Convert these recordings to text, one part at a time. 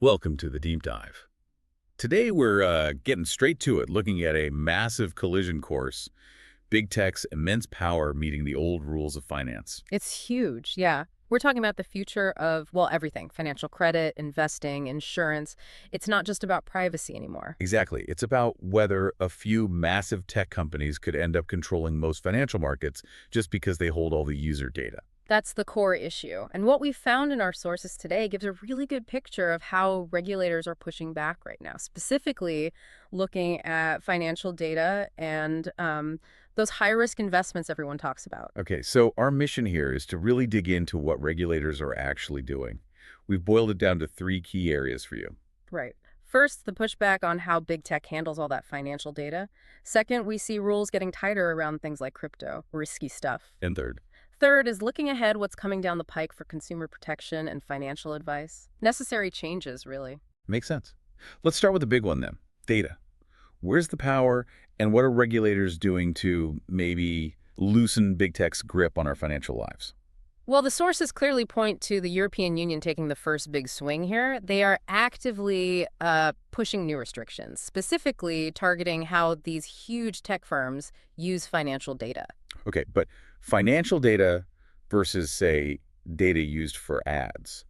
Welcome to the deep dive. Today we're getting straight to it, looking at a massive collision course, big tech's immense power meeting the old rules of finance. It's huge, yeah. We're talking about the future of, well, everything, financial credit, investing, insurance. It's not just about privacy anymore. Exactly. It's about whether a few massive tech companies could end up controlling most financial markets just because they hold all the user data. That's the core issue. And what we've found in our sources today gives a really good picture of how regulators are pushing back right now, specifically looking at financial data and those high-risk investments everyone talks about. Okay, so our mission here is to really dig into what regulators are actually doing. We've boiled it down to three key areas for you. Right. First, the pushback on how big tech handles all that financial data. Second, we see rules getting tighter around things like crypto, risky stuff. And third, Third is looking ahead what's coming down the pike for consumer protection and financial advice. Necessary changes, really. makes sense. Let's start with the big one then, data. Where's the power, and what are regulators doing to maybe loosen big tech's grip on our financial lives? Well, the sources clearly point to the European Union taking the first big swing here. They are actively pushing new restrictions, specifically targeting how these huge tech firms use financial data. Okay, but financial data versus, say, data used for ads.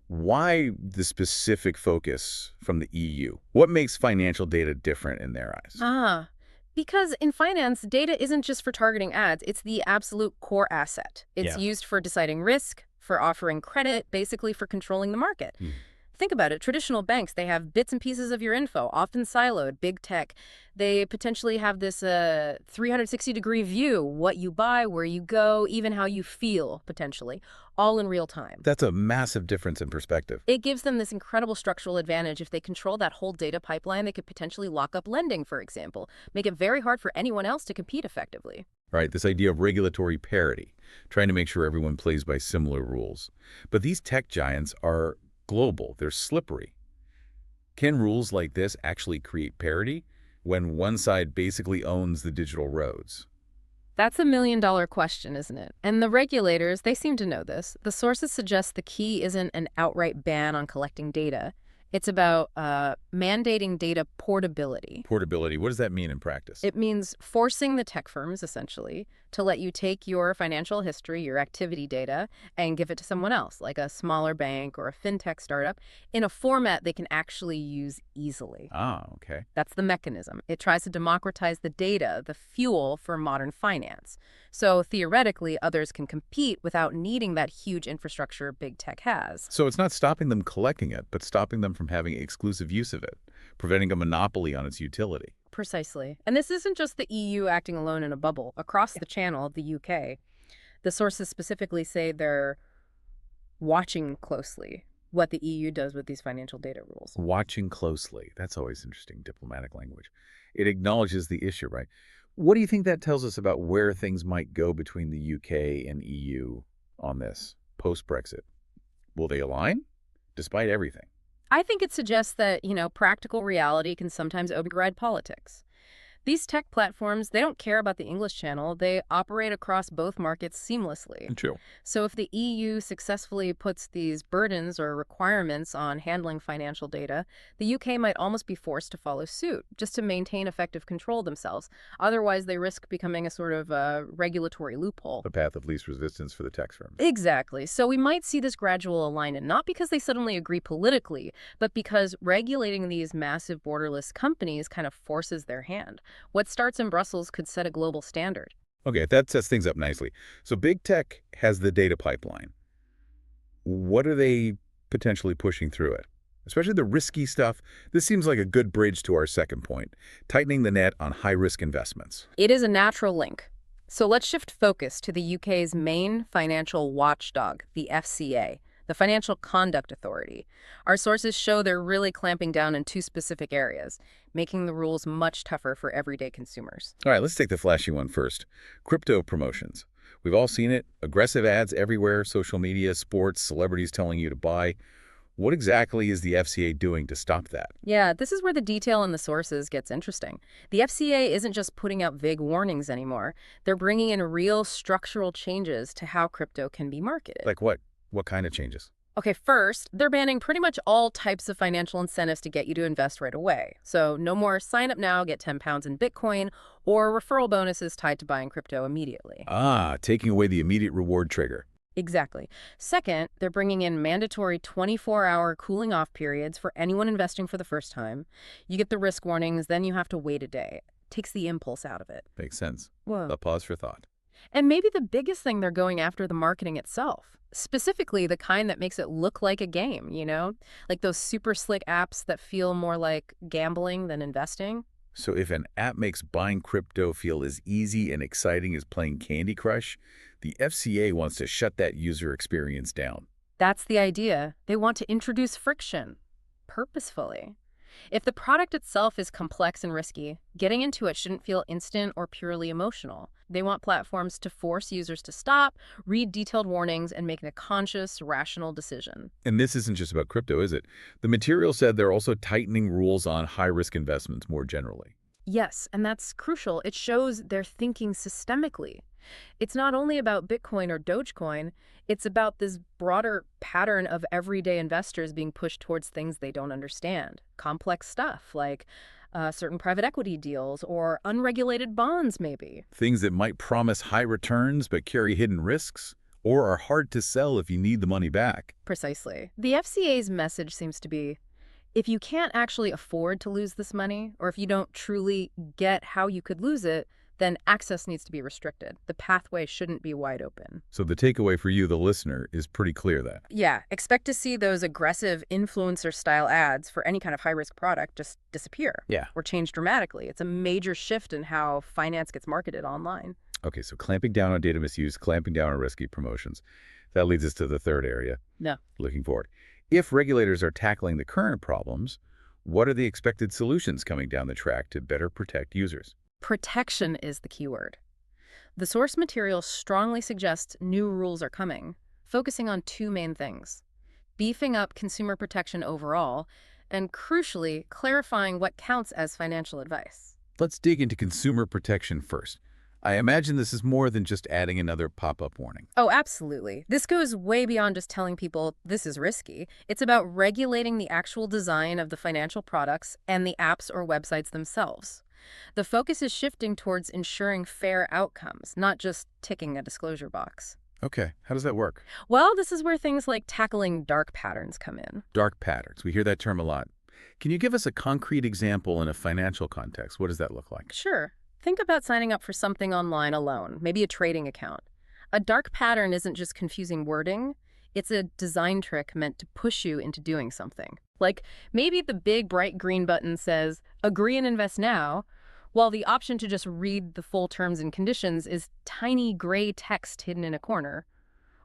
Why the specific focus from the EU? What makes financial data different in their eyes? Ah, because in finance, data isn't just for targeting ads, it's the absolute core asset. It's Yeah. used for deciding risk, for offering credit, basically for controlling the market. Hmm. Think about it. Traditional banks, they have bits and pieces of your info, often siloed, big tech. They potentially have this 360-degree view, what you buy, where you go, even how you feel, potentially, all in real time. That's a massive difference in perspective. It gives them this incredible structural advantage. If they control that whole data pipeline, they could potentially lock up lending, for example, make it very hard for anyone else to compete effectively. Right, this idea of regulatory parity, trying to make sure everyone plays by similar rules. But these tech giants are global, they're slippery. Can rules like this actually create parity when one side basically owns the digital roads? That's a million-dollar question, isn't it? And the regulators, they seem to know this. The sources suggest the key isn't an outright ban on collecting data. It's about mandating data portability. Portability, what does that mean in practice? It means forcing the tech firms, essentially, to let you take your financial history, your activity data, and give it to someone else, like a smaller bank or a fintech startup, in a format they can actually use easily. Ah, okay. That's the mechanism. It tries to democratize the data, the fuel for modern finance. So theoretically, others can compete without needing that huge infrastructure big tech has. So it's not stopping them collecting it, but stopping them from having exclusive use of it, preventing a monopoly on its utility. Precisely. And this isn't just the EU acting alone in a bubble. Across the channel, the UK, the sources specifically say they're watching closely what the EU does with these financial data rules. Watching closely. That's always interesting, diplomatic language. It acknowledges the issue, right? What do you think that tells us about where things might go between the UK and EU on this post-Brexit? Will they align? Despite everything. I think it suggests that, practical reality can sometimes override politics. These tech platforms, they don't care about the English channel. They operate across both markets seamlessly. True. So if the EU successfully puts these burdens or requirements on handling financial data, the UK might almost be forced to follow suit just to maintain effective control themselves. Otherwise, they risk becoming a sort of regulatory loophole. The path of least resistance for the tech firms. Exactly. So we might see this gradual alignment, not because they suddenly agree politically, but because regulating these massive borderless companies kind of forces their hand. What starts in Brussels could set a global standard. Okay, that sets things up nicely. So big tech has the data pipeline. What are they potentially pushing through it? Especially the risky stuff. This seems like a good bridge to our second point, tightening the net on high-risk investments. It is a natural link. So let's shift focus to the UK's main financial watchdog, the FCA, the Financial Conduct Authority. Our sources show they're really clamping down in two specific areas, making the rules much tougher for everyday consumers. All right, let's take the flashy one first. Crypto promotions. We've all seen it. Aggressive ads everywhere, social media, sports, celebrities telling you to buy. What exactly is the FCA doing to stop that? Yeah, this is where the detail in the sources gets interesting. The FCA isn't just putting out vague warnings anymore. They're bringing in real structural changes to how crypto can be marketed. Like what? What kind of changes? Okay, first, they're banning pretty much all types of financial incentives to get you to invest right away. So no more sign up now, get £10 in Bitcoin, or referral bonuses tied to buying crypto immediately. Ah, taking away the immediate reward trigger. Exactly. Second, they're bringing in mandatory 24-hour cooling off periods for anyone investing for the first time. You get the risk warnings, then you have to wait a day. Takes the impulse out of it. Makes sense. Whoa. A pause for thought. And maybe the biggest thing, they're going after the marketing itself. Specifically, the kind that makes it look like a game, you know? Like those super slick apps that feel more like gambling than investing. So if an app makes buying crypto feel as easy and exciting as playing Candy Crush, the FCA wants to shut that user experience down. That's the idea. They want to introduce friction. Purposefully. If the product itself is complex and risky, getting into it shouldn't feel instant or purely emotional. They want platforms to force users to stop, read detailed warnings, and make a conscious, rational decision. And this isn't just about crypto, is it? The material said they're also tightening rules on high-risk investments more generally. Yes, and that's crucial. It shows they're thinking systemically. It's not only about Bitcoin or Dogecoin, it's about this broader pattern of everyday investors being pushed towards things they don't understand. Complex stuff like certain private equity deals or unregulated bonds, maybe. Things that might promise high returns but carry hidden risks, or are hard to sell if you need the money back. Precisely. The FCA's message seems to be, if you can't actually afford to lose this money, or if you don't truly get how you could lose it, then access needs to be restricted. The pathway shouldn't be wide open. So the takeaway for you, the listener, is pretty clear then. Yeah, expect to see those aggressive influencer-style ads for any kind of high-risk product just disappear. Yeah. Or change dramatically. It's a major shift in how finance gets marketed online. Okay, so clamping down on data misuse, clamping down on risky promotions. That leads us to the third area. No. Looking forward. If regulators are tackling the current problems, what are the expected solutions coming down the track to better protect users? Protection is the key word. The source material strongly suggests new rules are coming, focusing on two main things: beefing up consumer protection overall, and crucially, clarifying what counts as financial advice. Let's dig into consumer protection first. I imagine this is more than just adding another pop-up warning. Oh, absolutely. This goes way beyond just telling people this is risky. It's about regulating the actual design of the financial products and the apps or websites themselves. The focus is shifting towards ensuring fair outcomes, not just ticking a disclosure box. Okay, how does that work? Well, this is where things like tackling dark patterns come in. Dark patterns. We hear that term a lot. Can you give us a concrete example in a financial context? What does that look like? Sure. Think about signing up for something online alone, maybe a trading account. A dark pattern isn't just confusing wording, it's a design trick meant to push you into doing something. Like maybe the big bright green button says, agree and invest now, while the option to just read the full terms and conditions is tiny gray text hidden in a corner.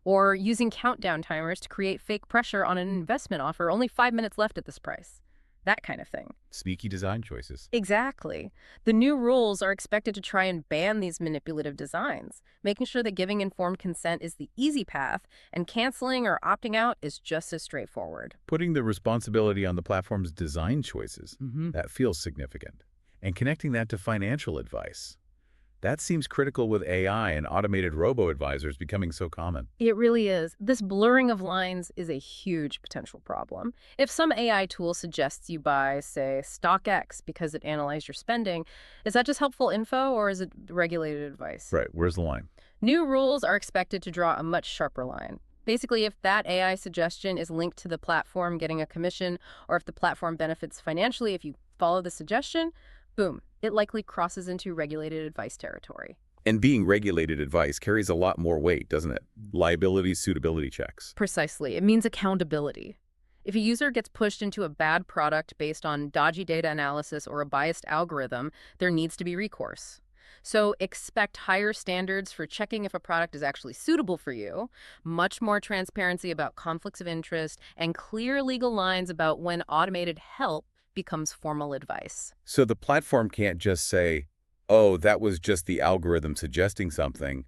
Or using countdown timers to create fake pressure on an investment offer, only 5 minutes left at this price. That kind of thing. Sneaky design choices. Exactly. The new rules are expected to try and ban these manipulative designs, making sure that giving informed consent is the easy path and canceling or opting out is just as straightforward. Putting the responsibility on the platform's design choices. That feels significant. And connecting that to financial advice. That seems critical with AI and automated robo-advisors becoming so common. It really is. This blurring of lines is a huge potential problem. If some AI tool suggests you buy, say, stock X because it analyzed your spending, is that just helpful info or is it regulated advice? Right, where's the line? New rules are expected to draw a much sharper line. Basically, if that AI suggestion is linked to the platform getting a commission, or if the platform benefits financially if you follow the suggestion, boom, it likely crosses into regulated advice territory. And being regulated advice carries a lot more weight, doesn't it? Liability, suitability checks. Precisely. It means accountability. If a user gets pushed into a bad product based on dodgy data analysis or a biased algorithm, there needs to be recourse. So expect higher standards for checking if a product is actually suitable for you, much more transparency about conflicts of interest, and clear legal lines about when automated help becomes formal advice. So the platform can't just say, oh, that was just the algorithm suggesting something,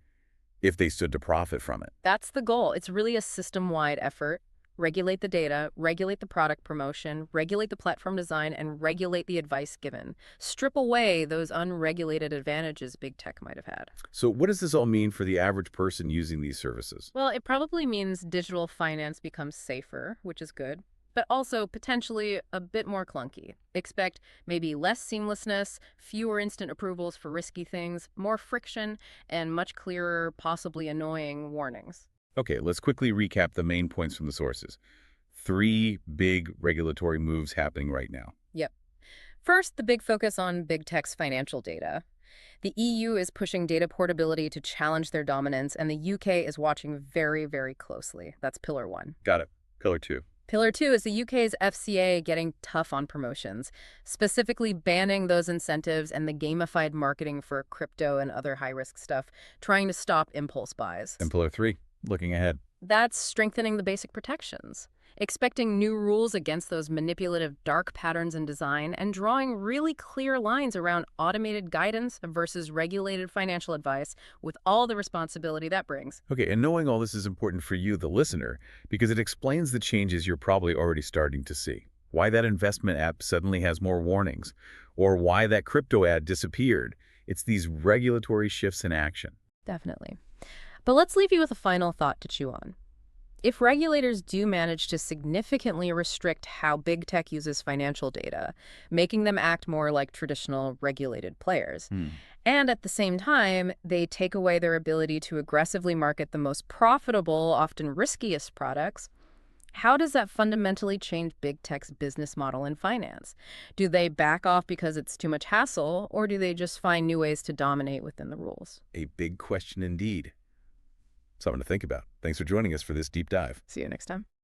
if they stood to profit from it. That's the goal. It's really a system-wide effort. Regulate the data, regulate the product promotion, regulate the platform design, and regulate the advice given. Strip away those unregulated advantages big tech might have had. So what does this all mean for the average person using these services? Well, it probably means digital finance becomes safer, which is good, but also potentially a bit more clunky. Expect maybe less seamlessness, fewer instant approvals for risky things, more friction, and much clearer, possibly annoying warnings. Okay, let's quickly recap the main points from the sources. 3 big regulatory moves happening right now. Yep. First, the big focus on big tech's financial data. The EU is pushing data portability to challenge their dominance, and the UK is watching very, very closely. That's pillar one. Got it. Pillar 2. Pillar two is the UK's FCA getting tough on promotions, specifically banning those incentives and the gamified marketing for crypto and other high-risk stuff, trying to stop impulse buys. And pillar 3, looking ahead. That's strengthening the basic protections, expecting new rules against those manipulative dark patterns in design, and drawing really clear lines around automated guidance versus regulated financial advice with all the responsibility that brings. Okay, and knowing all this is important for you, the listener, because it explains the changes you're probably already starting to see. Why that investment app suddenly has more warnings, or why that crypto ad disappeared. It's these regulatory shifts in action. Definitely. But let's leave you with a final thought to chew on. If regulators do manage to significantly restrict how big tech uses financial data, making them act more like traditional regulated players, and at the same time, they take away their ability to aggressively market the most profitable, often riskiest products, how does that fundamentally change big tech's business model in finance? Do they back off because it's too much hassle, or do they just find new ways to dominate within the rules? A big question indeed. Something to think about. Thanks for joining us for this deep dive. See you next time.